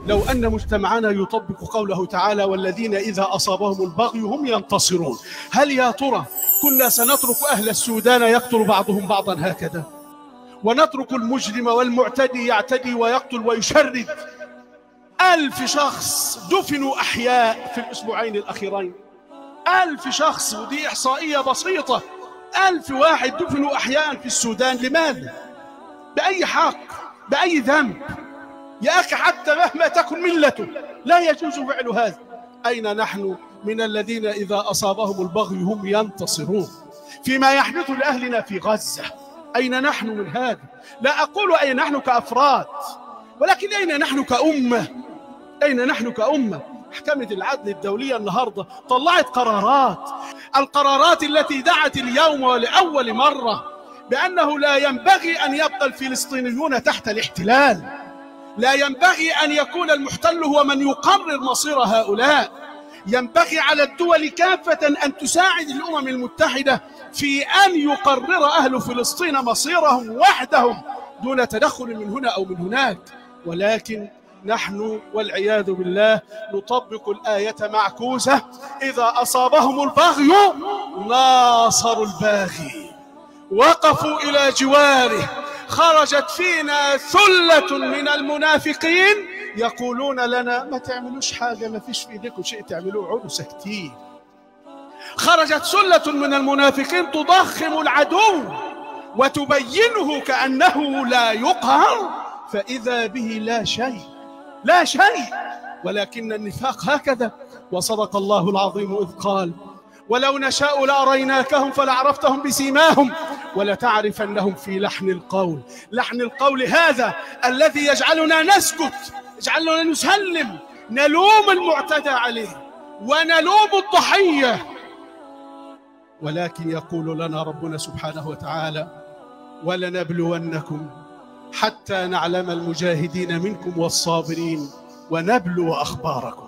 لو أن مجتمعنا يطبق قوله تعالى والذين إذا أصابهم البغي هم ينتصرون، هل يا ترى كنا سنترك أهل السودان يقتل بعضهم بعضا هكذا، ونترك المجرم والمعتدي يعتدي ويقتل ويشرد؟ 1000 شخص دفنوا أحياء في الأسبوعين الأخيرين، 1000 شخص، ودي إحصائية بسيطة. 1000 واحد دفنوا أحياء في السودان. لماذا؟ بأي حق؟ بأي ذنب؟ يا أخي حتى مهما تكن ملته لا يجوز فعل هذا. أين نحن من الذين إذا أصابهم البغي هم ينتصرون؟ فيما يحدث لأهلنا في غزة أين نحن من هذا؟ لا أقول أين نحن كأفراد، ولكن أين نحن كأمة؟ أين نحن كأمة؟ محكمة العدل الدولية النهاردة طلعت قرارات، القرارات التي دعت اليوم ولأول مرة بأنه لا ينبغي أن يبقى الفلسطينيون تحت الاحتلال، لا ينبغي أن يكون المحتل هو من يقرر مصير هؤلاء. ينبغي على الدول كافة أن تساعد الأمم المتحدة في أن يقرر أهل فلسطين مصيرهم وحدهم دون تدخل من هنا أو من هناك. ولكن نحن والعياذ بالله نطبق الآية معكوسة: إذا أصابهم البغي ناصروا الباغي، وقفوا إلى جواره. خرجت فينا ثلة من المنافقين يقولون لنا ما تعملوش حاجة، ما فيش في ايديكم شيء تعملوه، عودوا ساكتين. خرجت ثلة من المنافقين تضخم العدو وتبينه كأنه لا يقهر، فإذا به لا شيء، لا شيء. ولكن النفاق هكذا. وصدق الله العظيم إذ قال: ولو نشاء لأريناكهم فلعرفتهم بسيماهم ولتعرفنهم في لحن القول. لحن القول هذا الذي يجعلنا نسكت، يجعلنا نسلم، نلوم المعتدى عليه ونلوم الضحية. ولكن يقول لنا ربنا سبحانه وتعالى: ولنبلونكم حتى نعلم المجاهدين منكم والصابرين ونبلو أخباركم.